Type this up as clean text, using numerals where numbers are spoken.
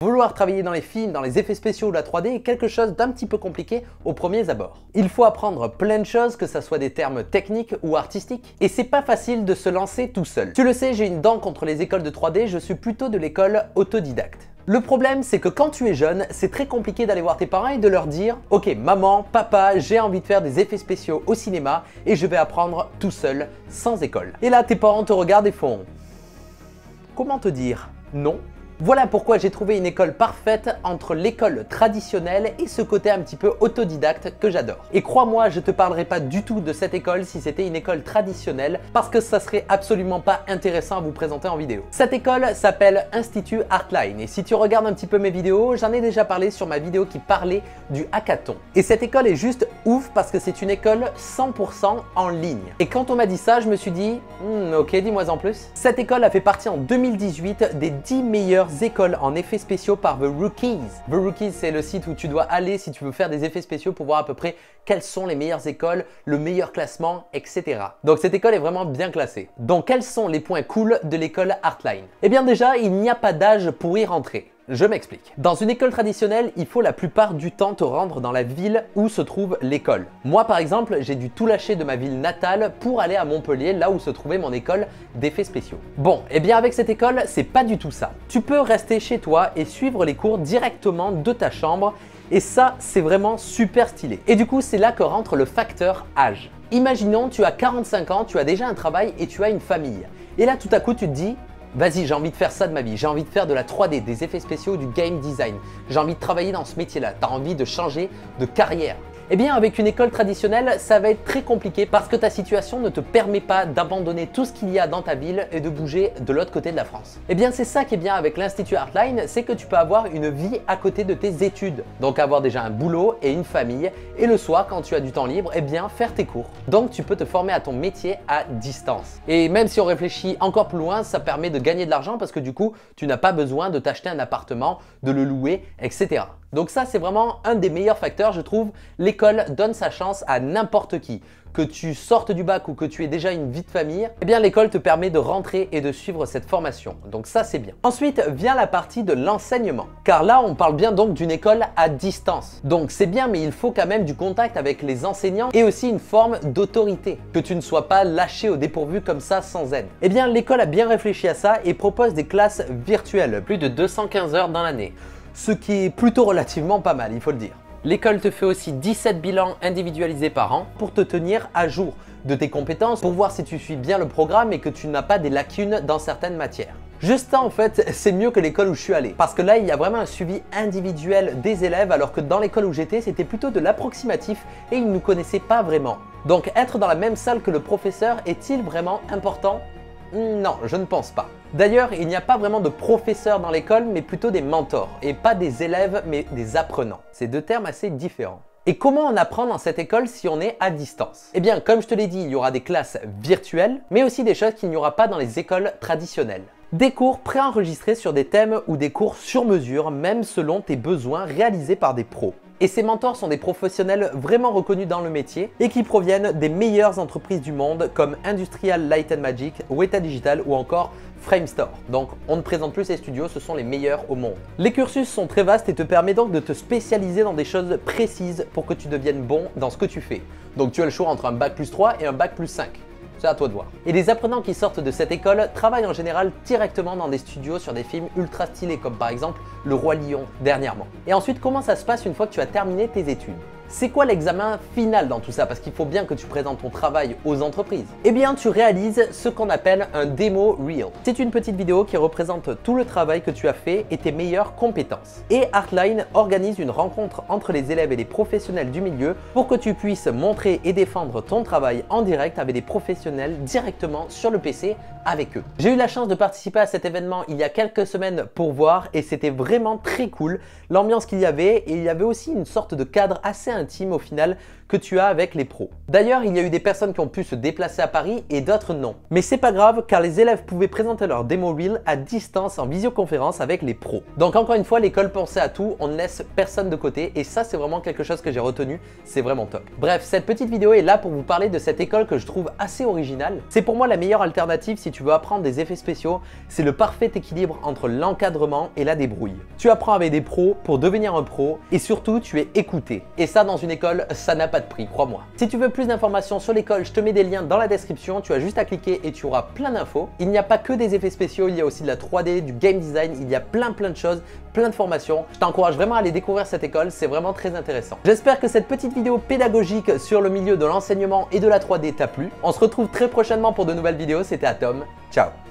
Vouloir travailler dans les films, dans les effets spéciaux ou la 3D est quelque chose d'un petit peu compliqué aux premiers abords. Il faut apprendre plein de choses, que ça soit des termes techniques ou artistiques, et c'est pas facile de se lancer tout seul. Tu le sais, j'ai une dent contre les écoles de 3D, je suis plutôt de l'école autodidacte. Le problème, c'est que quand tu es jeune, c'est très compliqué d'aller voir tes parents et de leur dire « Ok, maman, papa, j'ai envie de faire des effets spéciaux au cinéma et je vais apprendre tout seul, sans école. » Et là, tes parents te regardent et font « Comment te dire non ?» Voilà pourquoi j'ai trouvé une école parfaite entre l'école traditionnelle et ce côté un petit peu autodidacte que j'adore. Et crois-moi, je te parlerai pas du tout de cette école si c'était une école traditionnelle parce que ça serait absolument pas intéressant à vous présenter en vidéo. Cette école s'appelle Institut Artline et si tu regardes un petit peu mes vidéos, j'en ai déjà parlé sur ma vidéo qui parlait du hackathon. Et cette école est juste ouf parce que c'est une école 100% en ligne. Et quand on m'a dit ça, je me suis dit ok, dis-moi en plus. Cette école a fait partie en 2018 des 10 meilleures écoles en effets spéciaux par The Rookies. The Rookies, c'est le site où tu dois aller si tu veux faire des effets spéciaux pour voir à peu près quelles sont les meilleures écoles, le meilleur classement, etc. Donc cette école est vraiment bien classée. Donc quels sont les points cool de l'école Artline? Eh bien déjà, il n'y a pas d'âge pour y rentrer. Je m'explique. Dans une école traditionnelle, il faut la plupart du temps te rendre dans la ville où se trouve l'école. Moi par exemple, j'ai dû tout lâcher de ma ville natale pour aller à Montpellier, là où se trouvait mon école d'effets spéciaux. Bon, et bien avec cette école, c'est pas du tout ça. Tu peux rester chez toi et suivre les cours directement de ta chambre et ça, c'est vraiment super stylé. Et du coup, c'est là que rentre le facteur âge. Imaginons, tu as 45 ans, tu as déjà un travail et tu as une famille. Et là, tout à coup, tu te dis vas-y, j'ai envie de faire ça de ma vie, j'ai envie de faire de la 3D, des effets spéciaux, du game design. J'ai envie de travailler dans ce métier-là, tu as envie de changer de carrière. Eh bien, avec une école traditionnelle, ça va être très compliqué parce que ta situation ne te permet pas d'abandonner tout ce qu'il y a dans ta ville et de bouger de l'autre côté de la France. Eh bien, c'est ça qui est bien avec l'Institut Artline, c'est que tu peux avoir une vie à côté de tes études. Donc avoir déjà un boulot et une famille et le soir, quand tu as du temps libre, eh bien, faire tes cours. Donc tu peux te former à ton métier à distance. Et même si on réfléchit encore plus loin, ça permet de gagner de l'argent parce que du coup, tu n'as pas besoin de t'acheter un appartement, de le louer, etc. Donc ça, c'est vraiment un des meilleurs facteurs, je trouve. L'école donne sa chance à n'importe qui. Que tu sortes du bac ou que tu aies déjà une vie de famille, eh bien l'école te permet de rentrer et de suivre cette formation. Donc ça, c'est bien. Ensuite, vient la partie de l'enseignement. Car là, on parle bien donc d'une école à distance. Donc c'est bien, mais il faut quand même du contact avec les enseignants et aussi une forme d'autorité. Que tu ne sois pas lâché au dépourvu comme ça sans aide. Eh bien, l'école a bien réfléchi à ça et propose des classes virtuelles, plus de 215 heures dans l'année. Ce qui est plutôt relativement pas mal, il faut le dire. L'école te fait aussi 17 bilans individualisés par an pour te tenir à jour de tes compétences, pour voir si tu suis bien le programme et que tu n'as pas des lacunes dans certaines matières. Juste ça, en fait, c'est mieux que l'école où je suis allé. Parce que là, il y a vraiment un suivi individuel des élèves, alors que dans l'école où j'étais, c'était plutôt de l'approximatif et ils ne nous connaissaient pas vraiment. Donc être dans la même salle que le professeur est-il vraiment important ? Non, je ne pense pas. D'ailleurs, il n'y a pas vraiment de professeurs dans l'école, mais plutôt des mentors. Et pas des élèves, mais des apprenants. C'est deux termes assez différents. Et comment on apprend dans cette école si on est à distance? Eh bien, comme je te l'ai dit, il y aura des classes virtuelles, mais aussi des choses qu'il n'y aura pas dans les écoles traditionnelles. Des cours préenregistrés sur des thèmes ou des cours sur mesure, même selon tes besoins, réalisés par des pros. Et ces mentors sont des professionnels vraiment reconnus dans le métier et qui proviennent des meilleures entreprises du monde comme Industrial Light and Magic, Weta Digital ou encore Framestore. Donc on ne présente plus ces studios, ce sont les meilleurs au monde. Les cursus sont très vastes et te permettent donc de te spécialiser dans des choses précises pour que tu deviennes bon dans ce que tu fais. Donc tu as le choix entre un bac plus 3 et un bac plus 5. C'est à toi de voir. Et les apprenants qui sortent de cette école travaillent en général directement dans des studios sur des films ultra stylés comme par exemple Le Roi Lion dernièrement. Et ensuite, comment ça se passe une fois que tu as terminé tes études? C'est quoi l'examen final dans tout ça? Parce qu'il faut bien que tu présentes ton travail aux entreprises. Eh bien, tu réalises ce qu'on appelle un démo reel. C'est une petite vidéo qui représente tout le travail que tu as fait et tes meilleures compétences. Et Artline organise une rencontre entre les élèves et les professionnels du milieu pour que tu puisses montrer et défendre ton travail en direct avec des professionnels directement sur le PC avec eux. J'ai eu la chance de participer à cet événement il y a quelques semaines pour voir et c'était vraiment très cool l'ambiance qu'il y avait et il y avait aussi une sorte de cadre assez intime au final que tu as avec les pros. D'ailleurs, il y a eu des personnes qui ont pu se déplacer à Paris et d'autres non. Mais c'est pas grave car les élèves pouvaient présenter leur démo reel à distance en visioconférence avec les pros. Donc encore une fois, l'école pensait à tout, on ne laisse personne de côté et ça c'est vraiment quelque chose que j'ai retenu, c'est vraiment top. Bref, cette petite vidéo est là pour vous parler de cette école que je trouve assez originale. C'est pour moi la meilleure alternative si tu veux apprendre des effets spéciaux, c'est le parfait équilibre entre l'encadrement et la débrouille. Tu apprends avec des pros pour devenir un pro et surtout tu es écouté. Et ça dans une école, ça n'a pas de prix, crois-moi. Si tu veux plus d'informations sur l'école, je te mets des liens dans la description, tu as juste à cliquer et tu auras plein d'infos. Il n'y a pas que des effets spéciaux, il y a aussi de la 3D, du game design, il y a plein de choses, plein de formations. Je t'encourage vraiment à aller découvrir cette école, c'est vraiment très intéressant. J'espère que cette petite vidéo pédagogique sur le milieu de l'enseignement et de la 3D t'a plu. On se retrouve très prochainement pour de nouvelles vidéos, c'était Atom, ciao.